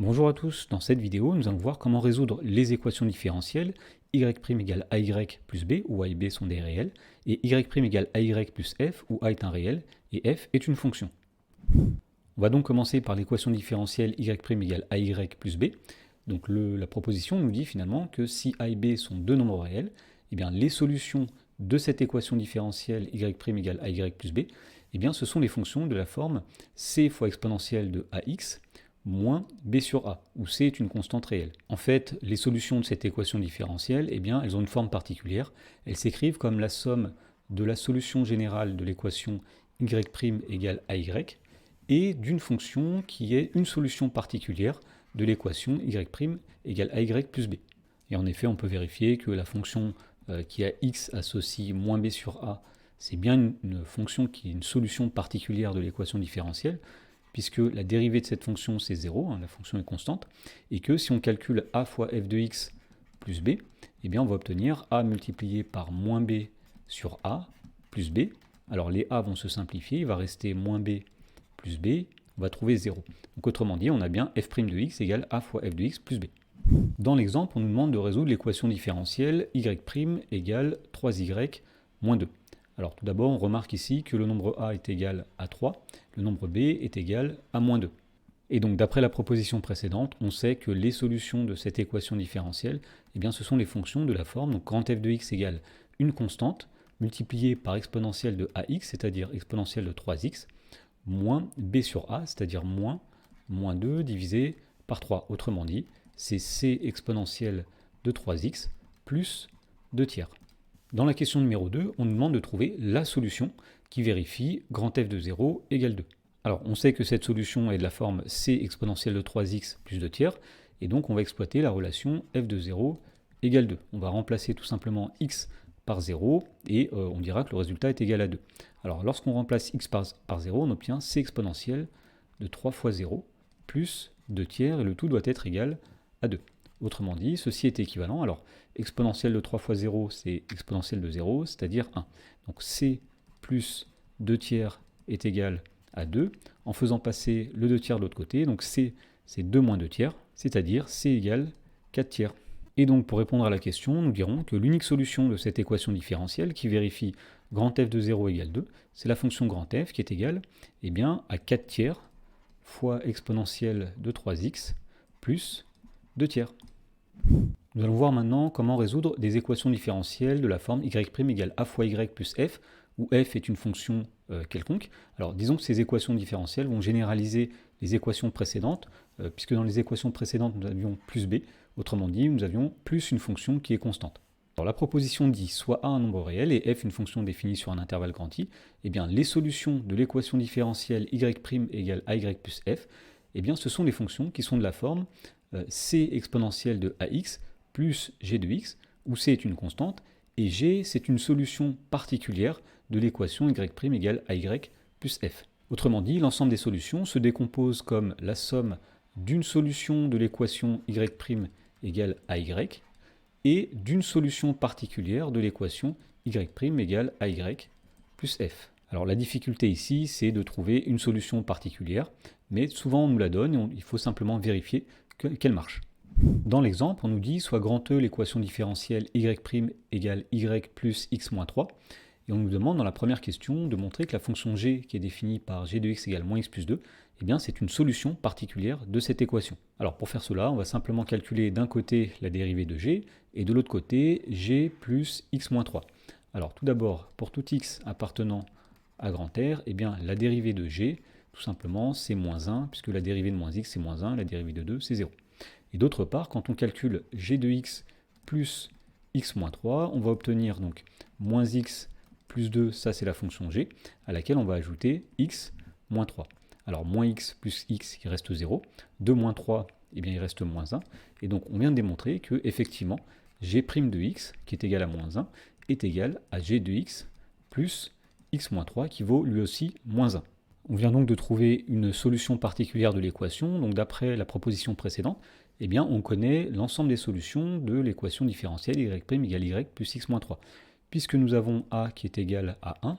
Bonjour à tous, dans cette vidéo nous allons voir comment résoudre les équations différentielles y' égale ay plus b où a et b sont des réels et y' égale ay plus f où a est un réel et f est une fonction. On va donc commencer par l'équation différentielle y' égale ay plus b. Donc la proposition nous dit finalement que si a et b sont deux nombres réels, eh bien les solutions de cette équation différentielle y' égale ay plus b, eh bien ce sont les fonctions de la forme c fois exponentielle de ax moins b sur a, où c est une constante réelle. En fait, les solutions de cette équation différentielle, eh bien, elles ont une forme particulière. Elles s'écrivent comme la somme de la solution générale de l'équation y' égale ay et d'une fonction qui est une solution particulière de l'équation y' égale ay plus b. Et en effet, on peut vérifier que la fonction qui a x associe moins b sur a, c'est bien une fonction qui est une solution particulière de l'équation différentielle, puisque la dérivée de cette fonction c'est 0, la fonction est constante, et que si on calcule a fois f de x plus b, eh bien on va obtenir a multiplié par moins b sur a plus b. Alors les a vont se simplifier, il va rester moins b plus b, on va trouver 0. Donc autrement dit, on a bien f' de x égale a fois f de x plus b. Dans l'exemple, on nous demande de résoudre l'équation différentielle y' égale 3y moins 2. Alors tout d'abord, on remarque ici que le nombre a est égal à 3, le nombre b est égal à moins 2. Et donc d'après la proposition précédente, on sait que les solutions de cette équation différentielle, eh bien, ce sont les fonctions de la forme, donc quand f de x égale une constante multipliée par exponentielle de ax, c'est-à-dire exponentielle de 3x, moins b sur a, c'est-à-dire moins 2 divisé par 3. Autrement dit, c'est c exponentielle de 3x plus 2 tiers. Dans la question numéro 2, on nous demande de trouver la solution qui vérifie grand f de 0 égale 2. Alors, on sait que cette solution est de la forme c exponentielle de 3x plus 2 tiers, et donc on va exploiter la relation f de 0 égale 2. On va remplacer tout simplement x par 0, et on dira que le résultat est égal à 2. Alors, lorsqu'on remplace x par 0, on obtient c exponentielle de 3 fois 0 plus 2 tiers, et le tout doit être égal à 2. Autrement dit, ceci est équivalent. Alors, exponentielle de 3 fois 0, c'est exponentielle de 0, c'est-à-dire 1. Donc c plus 2 tiers est égal à 2. En faisant passer le 2 tiers de l'autre côté, donc c, c'est 2 moins 2 tiers, c'est-à-dire c égale 4 tiers. Et donc, pour répondre à la question, nous dirons que l'unique solution de cette équation différentielle qui vérifie grand f de 0 égale 2, c'est la fonction grand f qui est égale à 4 tiers fois exponentielle de 3x plus 2 tiers. Nous allons voir maintenant comment résoudre des équations différentielles de la forme y' égale a fois y plus f, où f est une fonction quelconque. Alors disons que ces équations différentielles vont généraliser les équations précédentes, puisque dans les équations précédentes nous avions plus b, autrement dit nous avions plus une fonction qui est constante. Alors la proposition dit soit a un nombre réel et f une fonction définie sur un intervalle grand I, eh bien les solutions de l'équation différentielle y' égale ay plus f, eh bien ce sont les fonctions qui sont de la forme c exponentielle de ax plus g de x, où c est une constante, et g c'est une solution particulière de l'équation y' égale ay plus f. Autrement dit, l'ensemble des solutions se décompose comme la somme d'une solution de l'équation y' égale ay et d'une solution particulière de l'équation y' égale ay plus f. Alors la difficulté ici, c'est de trouver une solution particulière, mais souvent on nous la donne et il faut simplement vérifier qu'elle marche. Dans l'exemple, on nous dit soit grand E l'équation différentielle y' égale y plus x moins 3, et on nous demande dans la première question de montrer que la fonction g qui est définie par g de x égale moins x plus 2, eh bien c'est une solution particulière de cette équation. Alors pour faire cela, on va simplement calculer d'un côté la dérivée de g, et de l'autre côté g plus x moins 3. Alors tout d'abord, pour tout x appartenant à grand R, eh bien la dérivée de g, tout simplement, c'est moins 1, puisque la dérivée de moins x c'est moins 1, la dérivée de 2 c'est 0. Et d'autre part, quand on calcule g de x plus x moins 3, on va obtenir donc moins x plus 2, ça c'est la fonction g, à laquelle on va ajouter x moins 3. Alors moins x plus x, il reste 0, 2 moins 3, eh bien il reste moins 1, et donc on vient de démontrer que effectivement g' de x, qui est égal à moins 1, est égal à g de x plus x moins 3, qui vaut lui aussi moins 1. On vient donc de trouver une solution particulière de l'équation, donc d'après la proposition précédente, eh bien on connaît l'ensemble des solutions de l'équation différentielle y' égale y plus x moins 3. Puisque nous avons a qui est égal à 1,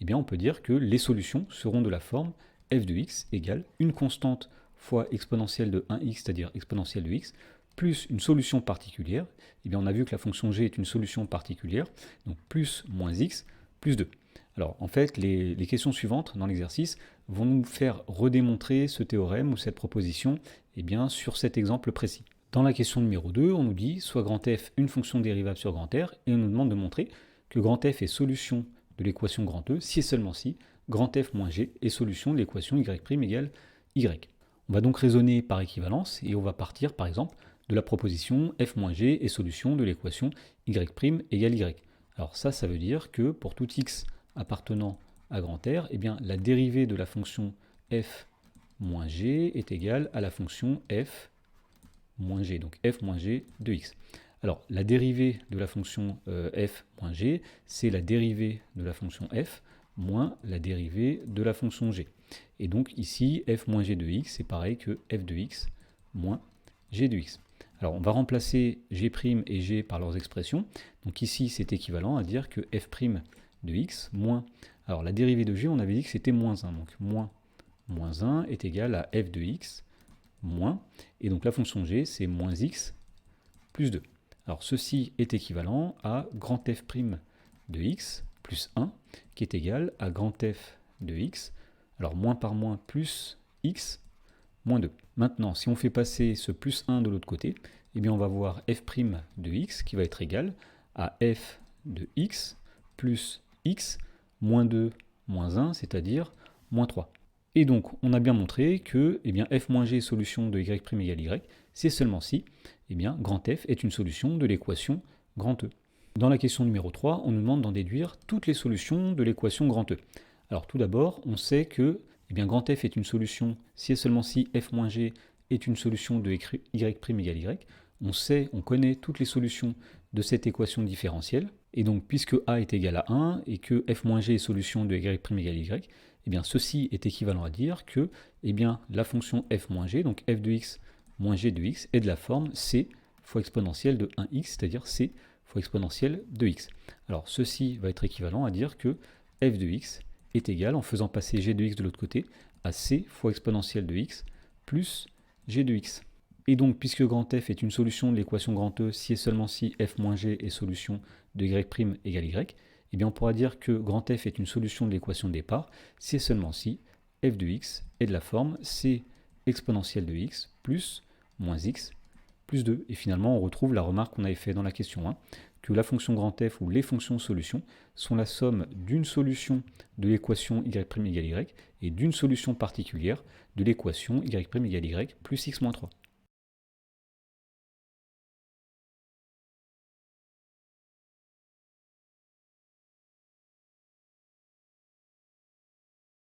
eh bien on peut dire que les solutions seront de la forme f de x égale une constante fois exponentielle de 1x, c'est-à-dire exponentielle de x, plus une solution particulière, eh bien on a vu que la fonction g est une solution particulière, donc plus moins x plus 2. Alors en fait, les questions suivantes dans l'exercice vont nous faire redémontrer ce théorème ou cette proposition eh bien, sur cet exemple précis. Dans la question numéro 2, on nous dit soit grand f une fonction dérivable sur grand R, et on nous demande de montrer que grand f est solution de l'équation grand E si et seulement si grand f moins g est solution de l'équation y' égale y. On va donc raisonner par équivalence et on va partir par exemple de la proposition f moins g est solution de l'équation y' égale y. Alors ça veut dire que pour tout x appartenant à grand R, eh bien, la dérivée de la fonction f moins g est égale à la fonction f moins g, donc f moins g de x. Alors la dérivée de la fonction f moins g, c'est la dérivée de la fonction f moins la dérivée de la fonction g. Et donc ici, f moins g de x, c'est pareil que f de x moins g de x. Alors on va remplacer g' et g par leurs expressions. Donc ici, c'est équivalent à dire que f' de x moins... Alors la dérivée de g, on avait dit que c'était moins 1. Donc moins 1 est égal à f de x moins... Et donc la fonction g, c'est moins x plus 2. Alors ceci est équivalent à grand f' de x plus 1, qui est égal à grand f de x, alors moins par moins plus x moins 2. Maintenant, si on fait passer ce plus 1 de l'autre côté, eh bien on va voir f' de x qui va être égal à f de x plus x moins 2 moins 1, c'est-à-dire moins 3. Et donc, on a bien montré que eh bien, f moins g est solution de y' égale y, c'est seulement si eh bien, grand f est une solution de l'équation grand E. Dans la question numéro 3, on nous demande d'en déduire toutes les solutions de l'équation grand E. Alors tout d'abord, on sait que eh bien, grand f est une solution si et seulement si f moins g est une solution de y' égale y. On connaît toutes les solutions de cette équation différentielle. Et donc, puisque a est égal à 1 et que f moins g est solution de y' égale y, eh bien, ceci est équivalent à dire que eh bien, la fonction f moins g, donc f de x moins g de x, est de la forme c fois exponentielle de 1x, c'est-à-dire c fois exponentielle de x. Alors, ceci va être équivalent à dire que f de x est égal, en faisant passer g de x de l'autre côté, à c fois exponentielle de x plus g de x. Et donc, puisque grand f est une solution de l'équation grand E si et seulement si f moins g est solution de y' égale y, eh bien on pourra dire que grand f est une solution de l'équation de départ si et seulement si f de x est de la forme c exponentielle de x plus moins x plus 2. Et finalement, on retrouve la remarque qu'on avait fait dans la question 1, que la fonction grand f ou les fonctions solutions sont la somme d'une solution de l'équation y' égale y et d'une solution particulière de l'équation y' égale y plus x moins 3.